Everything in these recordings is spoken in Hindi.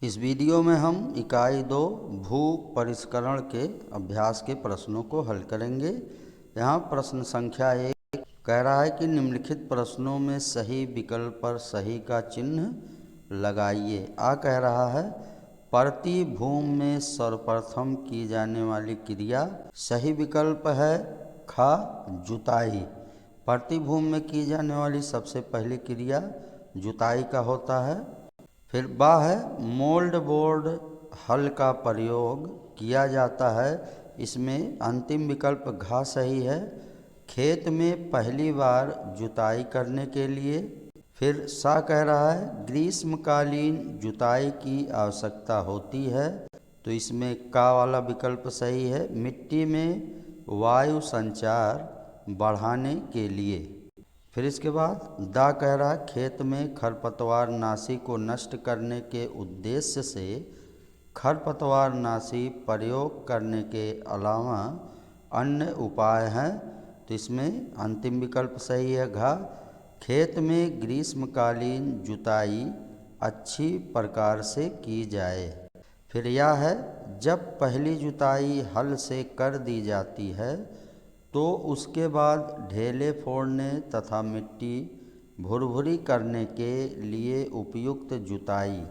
इस वीडियो में हम इकाई 2 भू परिष्करण के अभ्यास के प्रश्नों को हल करेंगे। यहाँ प्रश्न संख्या 1 कह रहा है कि निम्नलिखित प्रश्नों में सही विकल्प पर सही का चिन्ह लगाइए। आ कह रहा है प्रतिभूमि में सर्वप्रथम की जाने वाली क्रिया। सही विकल्प है ख जुताई। प्रतिभूमि में की जाने वाली सबसे पहली क्रिया जुताई का होता है। फिर बा है मोल्ड बोर्ड हल का प्रयोग किया जाता है। इसमें अंतिम विकल्प घा सही है। खेत में पहली बार जुताई करने के लिए। फिर सा कह रहा है ग्रीष्मकालीन जुताई की आवश्यकता होती है, तो इसमें का वाला विकल्प सही है। मिट्टी में वायु संचार बढ़ाने के लिए। फिर इसके बाद दा कह रहा है खेत में खरपतवार नाशी को नष्ट करने के उद्देश्य से खरपतवार नाशी प्रयोग करने के अलावा अन्य उपाय हैं, तो इसमें अंतिम विकल्प सही है घा। खेत में ग्रीष्मकालीन जुताई अच्छी प्रकार से की जाए। फिर यह है जब पहली जुताई हल से कर दी जाती है तो उसके बाद ढेले फोड़ने तथा मिट्टी भुरभुरी करने के लिए उपयुक्त जुताई।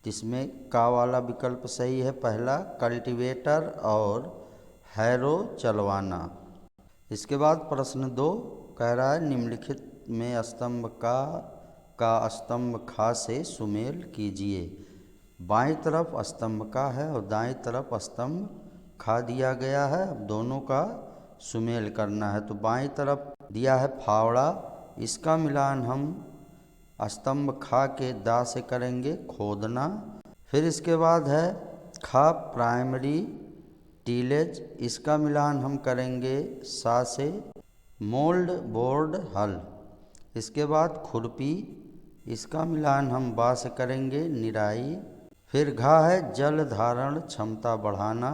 इसमें का वाला विकल्प सही है पहला कल्टीवेटर और हैरो चलवाना। इसके बाद प्रश्न 2 कह रहा है निम्नलिखित में स्तंभ का स्तंभ खा से सुमेल कीजिए। बाईं तरफ स्तंभ का है और दाईं तरफ स्तंभ खा दिया गया है। अब दोनों का सुमेल करना है, तो बाईं तरफ दिया है फावड़ा, इसका मिलान हम स्तंभ खा के दा से करेंगे खोदना। फिर इसके बाद है खा प्राइमरी टीलेज, इसका मिलान हम करेंगे सा से मोल्ड बोर्ड हल। इसके बाद खुरपी, इसका मिलान हम बा से करेंगे निराई। फिर घा है जल धारण क्षमता बढ़ाना,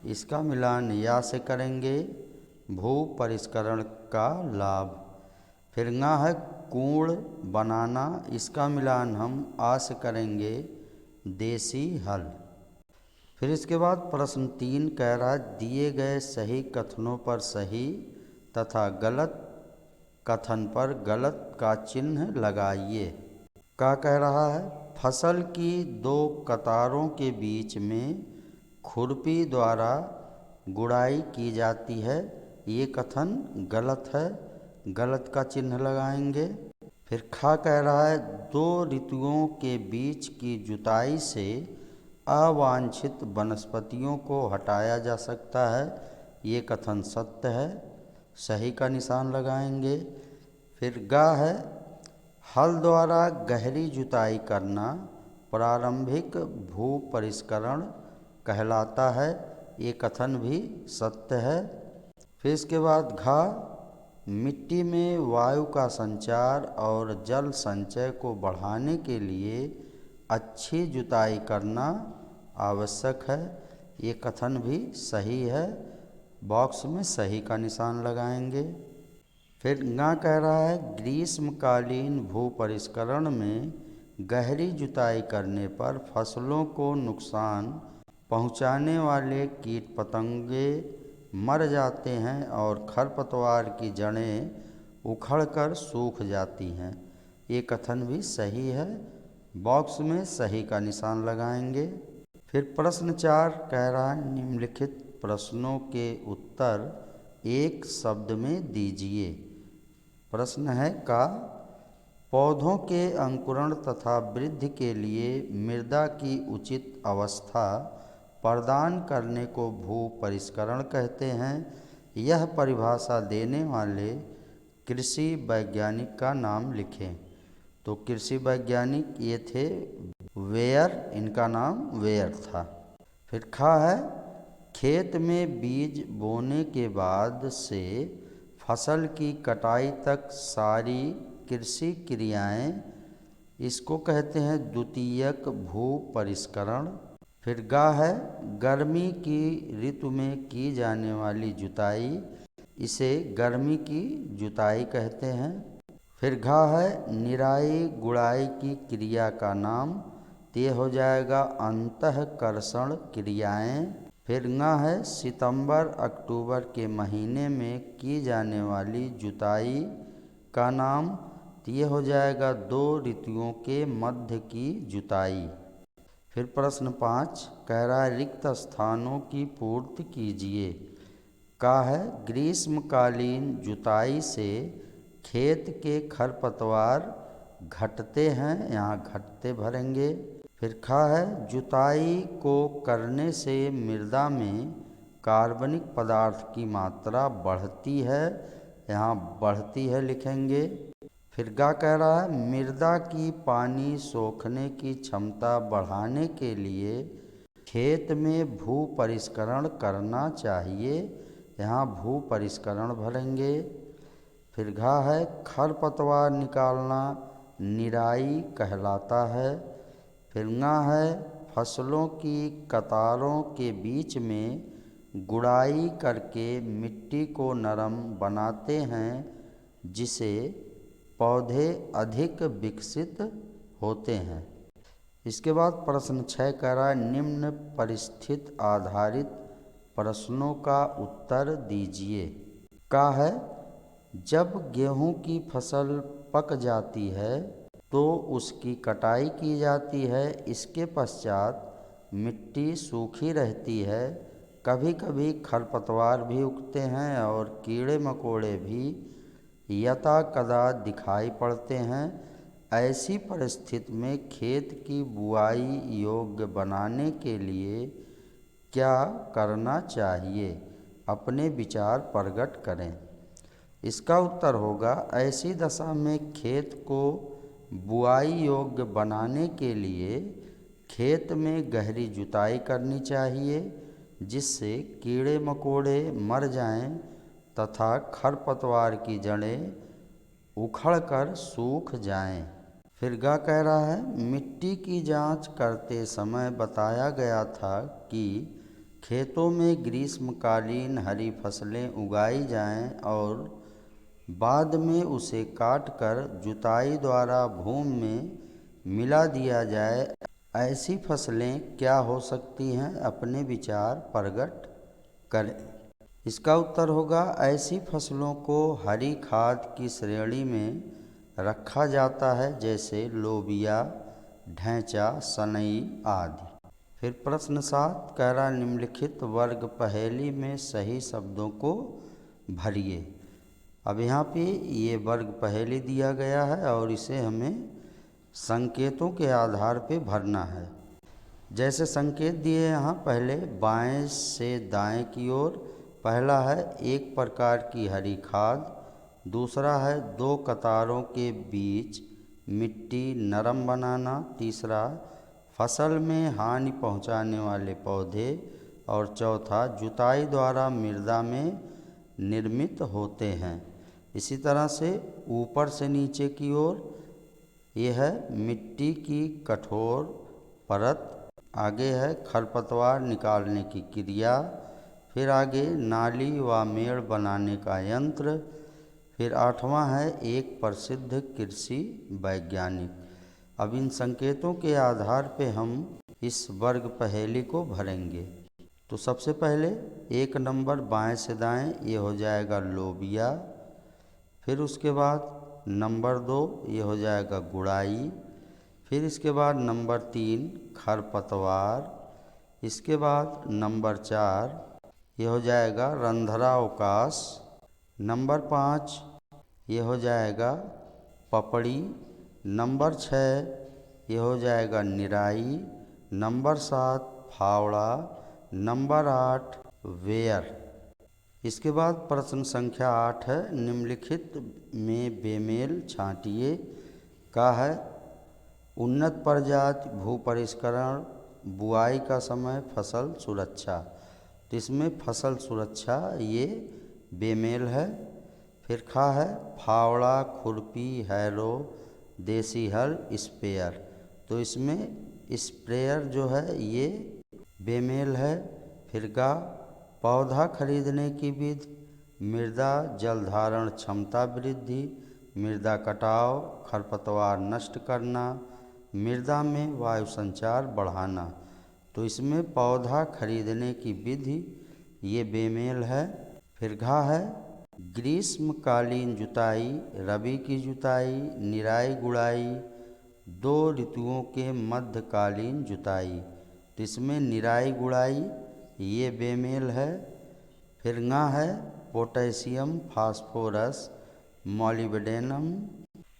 इसका मिलान या से करेंगे भू परिष्करण का लाभ। फिर ङा है कूड़ बनाना, इसका मिलान हम आ से करेंगे देसी हल। फिर इसके बाद प्रश्न 3 कह रहा है दिए गए सही कथनों पर सही तथा गलत कथन पर गलत का चिन्ह लगाइए। क्या कह रहा है फसल की 2 कतारों के बीच में खुरपी द्वारा गुड़ाई की जाती है, ये कथन गलत है, गलत का चिन्ह लगाएंगे। फिर खा कह रहा है 2 ऋतुओं के बीच की जुताई से अवांछित वनस्पतियों को हटाया जा सकता है, ये कथन सत्य है, सही का निशान लगाएंगे। फिर गा है हल द्वारा गहरी जुताई करना प्रारंभिक भू परिष्करण कहलाता है, ये कथन भी सत्य है। फिर इसके बाद घा मिट्टी में वायु का संचार और जल संचय को बढ़ाने के लिए अच्छी जुताई करना आवश्यक है, ये कथन भी सही है, बॉक्स में सही का निशान लगाएंगे। फिर ङा कह रहा है ग्रीष्मकालीन भू परिष्करण में गहरी जुताई करने पर फसलों को नुकसान पहुंचाने वाले कीट पतंगे मर जाते हैं और खरपतवार की जड़ें उखड़कर सूख जाती हैं, ये कथन भी सही है, बॉक्स में सही का निशान लगाएंगे। फिर प्रश्न 4 कह रहा है निम्नलिखित प्रश्नों के उत्तर एक शब्द में दीजिए। प्रश्न है का पौधों के अंकुरण तथा वृद्धि के लिए मृदा की उचित अवस्था प्रदान करने को भू परिष्करण कहते हैं। यह परिभाषा देने वाले कृषि वैज्ञानिक का नाम लिखें। तो कृषि वैज्ञानिक ये थे वेयर, इनका नाम वेयर था। फिर खा है खेत में बीज बोने के बाद से फसल की कटाई तक सारी कृषि क्रियाएं, इसको कहते हैं द्वितीयक भू परिष्करण। फिर गा है गर्मी की ऋतु में की जाने वाली जुताई, इसे गर्मी की जुताई कहते हैं। फिर घा है निराई गुड़ाई की क्रिया का नाम ये हो जाएगा अंतःकर्षण क्रियाएं। फिर ङ है सितंबर अक्टूबर के महीने में की जाने वाली जुताई का नाम। ये हो जाएगा 2 ऋतुओं के मध्य की जुताई। फिर प्रश्न 5 कह रहा है रिक्त स्थानों की पूर्ति कीजिए। का है ग्रीष्मकालीन जुताई से खेत के खरपतवार घटते हैं, यहाँ घटते भरेंगे। फिर खा है जुताई को करने से मृदा में कार्बनिक पदार्थ की मात्रा बढ़ती है, यहाँ बढ़ती है लिखेंगे। फिर गा कह रहा है मृदा की पानी सोखने की क्षमता बढ़ाने के लिए खेत में भू परिष्करण करना चाहिए, यहाँ भू परिष्करण भरेंगे। फिर घा है खरपतवार निकालना निराई कहलाता है। फिर ङा है फसलों की कतारों के बीच में गुड़ाई करके मिट्टी को नरम बनाते हैं, जिसे पौधे अधिक विकसित होते हैं। इसके बाद प्रश्न 6 कह रहा है निम्न परिस्थिति आधारित प्रश्नों का उत्तर दीजिए। का है जब गेहूं की फसल पक जाती है तो उसकी कटाई की जाती है, इसके पश्चात मिट्टी सूखी रहती है। कभी कभी खरपतवार भी उगते हैं और कीड़े मकोड़े भी यथाकदा दिखाई पड़ते हैं। ऐसी परिस्थिति में खेत की बुआई योग्य बनाने के लिए क्या करना चाहिए, अपने विचार प्रकट करें। इसका उत्तर होगा ऐसी दशा में खेत को बुआई योग्य बनाने के लिए खेत में गहरी जुताई करनी चाहिए, जिससे कीड़े मकोड़े मर जाएं तथा खरपतवार की जड़ें उखड़कर सूख जाएं। फिर गा कह रहा है मिट्टी की जांच करते समय बताया गया था कि खेतों में ग्रीष्मकालीन हरी फसलें उगाई जाएं और बाद में उसे काटकर जुताई द्वारा भूमि में मिला दिया जाए। ऐसी फसलें क्या हो सकती हैं, अपने विचार प्रकट करें। इसका उत्तर होगा ऐसी फसलों को हरी खाद की श्रेणी में रखा जाता है, जैसे लोबिया, ढैंचा, सनई आदि। फिर प्रश्न 7 कह रहा निम्नलिखित वर्ग पहेली में सही शब्दों को भरिए। अब यहाँ पे ये वर्ग पहेली दिया गया है और इसे हमें संकेतों के आधार पे भरना है। जैसे संकेत दिए यहाँ पहले बाएं से दाएं की ओर, पहला है एक प्रकार की हरी खाद, दूसरा है 2 कतारों के बीच मिट्टी नरम बनाना, तीसरा फसल में हानि पहुँचाने वाले पौधे और चौथा जुताई द्वारा मृदा में निर्मित होते हैं। इसी तरह से ऊपर से नीचे की ओर यह है मिट्टी की कठोर परत, आगे है खरपतवार निकालने की क्रिया, फिर आगे नाली व मेड़ बनाने का यंत्र, फिर 8वां है एक प्रसिद्ध कृषि वैज्ञानिक। अब इन संकेतों के आधार पे हम इस वर्ग पहेली को भरेंगे। तो सबसे पहले 1 नंबर बाएं से दाएं ये हो जाएगा लोबिया, फिर उसके बाद नंबर 2 ये हो जाएगा गुड़ाई, फिर इसके बाद नंबर 3 खरपतवार, इसके बाद नंबर 4 ये हो जाएगा रंध्रावकाश, नंबर 5 ये हो जाएगा पपड़ी, नंबर 6 ये हो जाएगा निराई, नंबर 7 फावड़ा, नंबर 8 वेयर। इसके बाद प्रश्न संख्या 8 है निम्नलिखित में बेमेल छांटिए। का है उन्नत प्रजाति भू परिष्करण बुआई का समय फसल सुरक्षा, तो इसमें फसल सुरक्षा ये बेमेल है। फिर खा है फावड़ा खुरपी हैरो देसी हल स्प्रेयर, तो इसमें स्प्रेयर जो है ये बेमेल है। फिर गा पौधा खरीदने की विधि, मृदा जल धारण क्षमता वृद्धि, मृदा कटाव, खरपतवार नष्ट करना, मृदा में वायु संचार बढ़ाना। तो इसमें पौधा खरीदने की विधि ये बेमेल है। फिर घ है ग्रीष्मकालीन जुताई, रबी की जुताई, निराई गुड़ाई, 2 ऋतुओं के मध्यकालीन जुताई। तो इसमें निराई गुड़ाई ये बेमेल है। फिर ङ है पोटेशियम, फास्फोरस, मॉलिब्डेनम,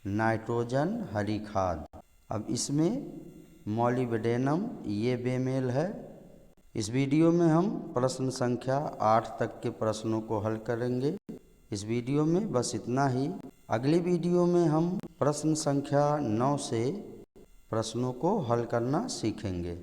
नाइट्रोजन, हरी खाद। अब इसमें मॉलिब्डेनम ये बेमेल है। इस वीडियो में हम प्रश्न संख्या 8 तक के प्रश्नों को हल करेंगे। इस वीडियो में बस इतना ही। अगली वीडियो में हम प्रश्न संख्या 9 से प्रश्नों को हल करना सीखेंगे।